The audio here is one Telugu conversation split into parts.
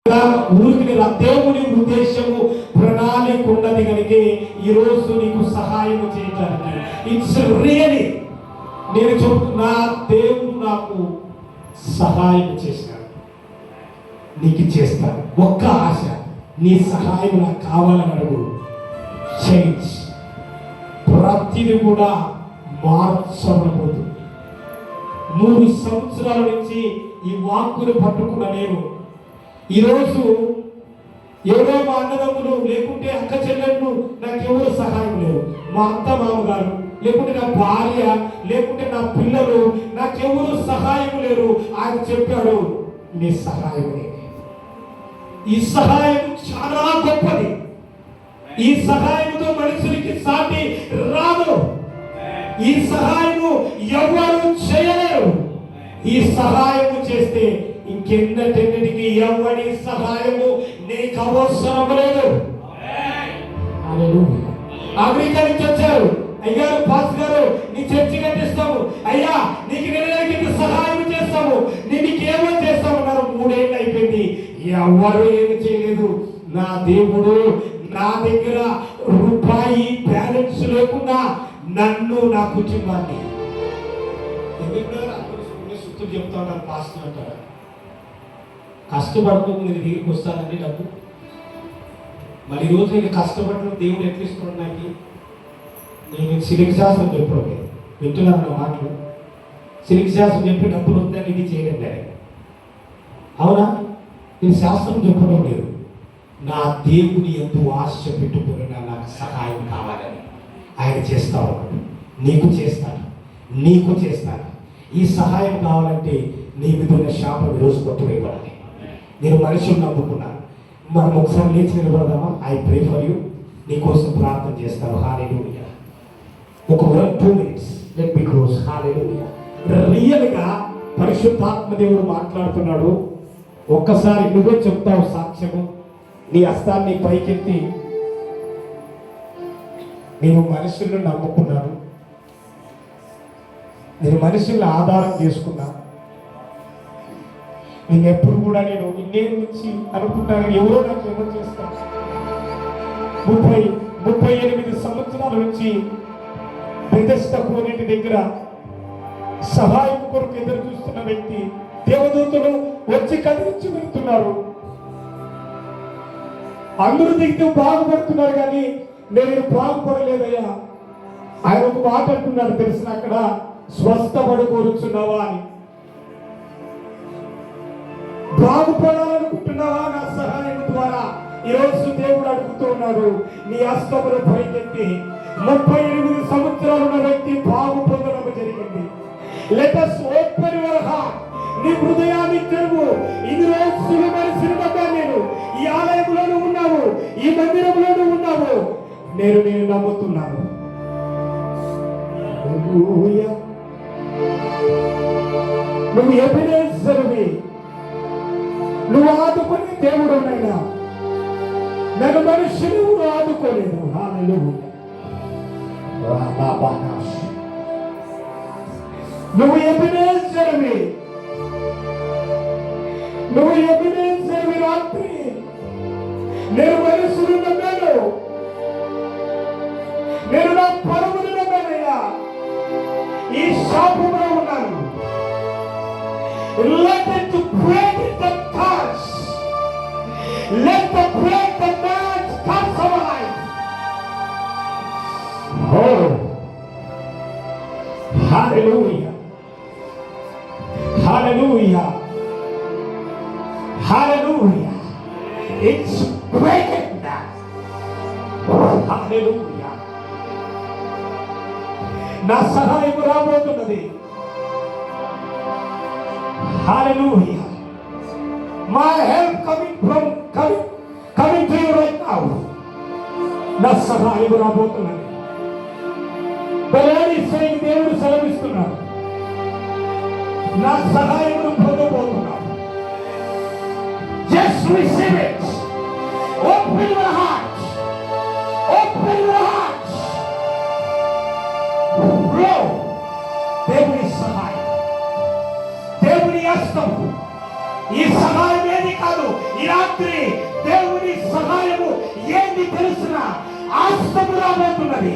ఊరికి దేవుని ఉద్దేశము ప్రణాళిక ఉన్నది కనుక ఈరోజు నీకు సహాయం చేయడానికి ఇట్స్ రియలీ నేను చెప్తున్నా, దేవుడు నాకు సహాయం చేసినాడు, నీకు చేస్తాను. ఒక్క ఆశ, నీ సహాయం నాకు కావాలని అడుగు. చేంజ్ ప్రతిది కూడా మార్చబడిపోతుంది. 3 సంవత్సరాల నుంచి ఈ వాక్కును పట్టుకున్న నేను ఈరోజు ఎవరో మా అన్నదమ్ములు లేకుంటే అక్క చెల్లెళ్ళు నాకెవరు సహాయం లేరు, మా అత్త మామగారు లేకుంటే నా భార్య లేకుంటే నా పిల్లలు నాకెవరు సహాయం లేరు. ఆయన చెప్పాడు, నీ సహాయం నేనే. ఈ సహాయం చాలా గొప్పది. ఈ సహాయంతో మనుషులకి సాటి రాదు. ఈ సహాయము ఎవరు చేయలేరు. ఈ సహాయము చేస్తే ఇంకెన్నటెన్నిటికి ఎవరి సహాయము నీకు అవసరం లేదు. అమెరికా నుంచి వచ్చారు, అయ్యారు పాస్ గారు నీ చర్చి కట్టిస్తాము, అయ్యా నీకు నెలకి సహాయం చేస్తాము, నీకేమో చేస్తామన్నారు. 3 ఏళ్ళు అయిపోయింది, ఎవరు ఏమి చేయలేదు. నా దేవుడు నా దగ్గర రూపాయి బ్యాలెన్స్ లేకుండా నన్ను, నా కుటుంబాన్ని సుత్తులు చెప్తా ఉంటారు. పాస్టర్ అంటారు, కష్టపడుతూ మీరు దగ్గరికి వస్తానండి డబ్బు. మరి ఈరోజు నేను కష్టపడడం దేవుడు ఎట్లా ఇస్తున్నాడు నాకు? నేను సిలిక్ శాస్త్రం చెప్పడం లేదు, వింటున్నాను నా మాటలు. సిలిక్ శాస్త్రం చెప్పి డబ్బులు వద్దని ఇది చేయడం లేదు, అవునా? నేను శాస్త్రం చెప్పడం లేదు. నా దేవుని ఎంతో ఆశ పెట్టుకుని నాకు సహాయం కావాలని ఆయన చేస్తా ఉన్నాడు. నీకు చేస్తాను, నీకు చేస్తాను. ఈ సహాయం కావాలంటే నీ మీద ఉన్న శాపం ఈరోజు కొట్టువేయబడాలి. నేను మనుషులు నమ్ముకున్నాను. మనం ఒకసారి లేచి నిలబడదామా? ఐ ప్రే ఫర్ యూ, నీకోసం ప్రార్థన చేస్తాను. హల్లెలూయా. ఒక 2 minutes లెట్ మీ క్లోజ్. హల్లెలూయా. రియల్గా పరిశుద్ధాత్మ దేవుడు మాట్లాడుతున్నాడు. ఒక్కసారి నువ్వే చెప్తావు సాక్ష్యము. నీ హస్తాన్ని పైకెత్తి, నేను మనుషులను నమ్ముకున్నాను, నేను మనుషుల్ని ఆధారం చేసుకున్నాను. నేను ఎప్పుడు కూడా నేను ఇన్నేళ్ళ నుంచి అనుకుంటాను, ఎవరో నాకు ఏమో చేస్తాను. 38 సంవత్సరాల నుంచి బెతెస్దా కోనేటి దగ్గర సహాయం కొరకు ఎదురు చూస్తున్న వ్యక్తి, దేవదూతలు వచ్చి కదిలించి వెళ్తున్నారు. అందరూ దిగుతూ బాగుపడుతున్నారు, కానీ నేను బాగుపడలేదయ్యా. ఆయన ఒక మాట అంటున్నాడు తెలిసిన, అక్కడ స్వస్థపడి కోరుచున్నావా అని. బాగుపడాలనుకుంటున్నావా నా సహాయం ద్వారా? ఈరోజు దేవుడు అడుగుతూ ఉన్నాడు, నీ హస్తమును పైకెత్తి. 38 సంవత్సరాలు ఉన్న వ్యక్తి బాగు పొందడం జరిగింది. Let us open your heart. నీ హృదయాన్ని తెరువు. ఇన్ని రోజులు మనిషిని నేను ఈ ఆలయంలోనూ ఉన్నావు, ఈ మందిరంలోనూ ఉన్నావు. నేను నమ్ముతున్నాను. నువ్వు ఎబినేజరువి, నువ్వు ఆదుకునే దేవుడు. నైనా నన్ను మనుషులు ఆదుకోలేదు. హల్లెలూయా. నువ్వు ఎబినేజరువి, నువ్వు ఎబినేజరువి. రాత్రి నేను మనుషులు నమ్మాను, నేను నా పరమును నమ్మానయ్యా. ఈ శాపంలో ఉన్నాను. Let it break the curse. Let the break the man's curse of life. Oh, hallelujah, hallelujah, hallelujah. It's breaking now. Hallelujah. నా సహాయం రాబోతున్నది. Hallelujah. My help coming to you right now. నా సహాయం రాబోతున్నది. బలాన్ని saying దేవుడు సెలవిస్తున్నాడు, నా సహాయమును పొందబోతున్నాను. Just receive it. Open your heart. Open your heart. Flow. దేవుని సహాయం, దేవుని హస్తము. ఈ సహాయం ఏది కాదు, ఈ ఈ రాత్రి దేవుని సహాయము ఏంది తెలుసిన ఆస్తము రాబోతున్నది.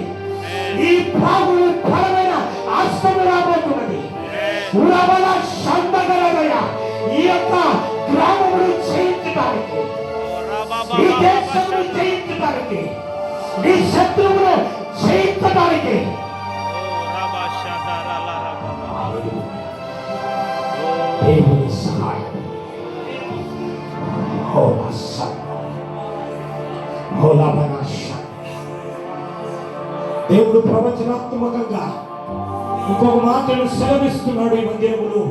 ఈ ప్రాగులు బలమైన ఆస్తము రాబోతున్నది. ఉరవల సందగలయ ఈ యొక్క గ్రామమును జయించడానికి, ఈ దేశమును జయించడానికి, నీ శత్రువును జయించడానికి దేవుని సహాయం దేవుడు ప్రవచనాత్మకంగా ఇంకొక మాటను సెలవిస్తున్నాడు. ఈ మందిరములు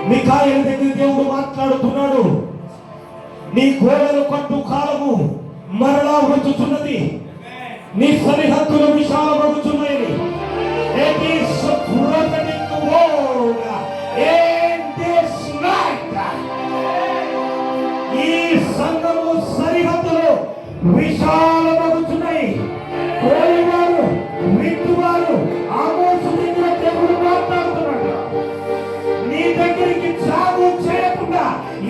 మిఖాయేలు దగ్గర దేవుడు మాట్లాడుతున్నాడు. నీ గోడలు కట్టు కాలము మరలా వచ్చుచున్నది, నీ సరిహద్దులు విశాలమగుచున్నాయి. It is a prophetic word in this night. ఈ సంఘము సరిహద్దులు విశాలమగుచున్నాయి. కోరివారు వింటువారు ఆమోసు దగ్గర దేవుడు మాట్లాడుతున్నాడు. నీ దగ్గరికి జాగు చేయకుండా,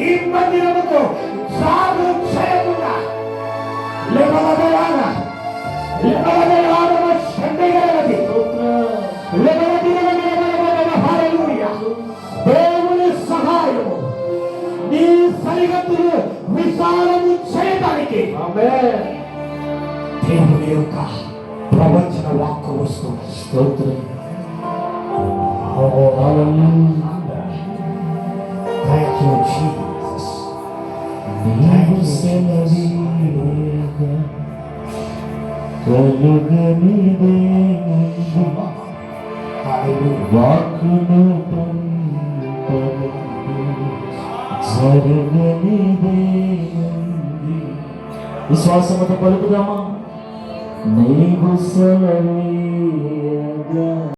ఈ మందిరముకు జాగు చేయకుండా లేవదయాన సందేగలది దేవుని సహాయము నీ సరిహద్దులు విశాలము చేయడానికి దేవుని యొక్క ప్రవచన వాక్కు వస్తుంది. స్తోత్రం. Thank you, Jesus. విశ్వాసముతో పలుకుదామా? నీవు సెలవీయగా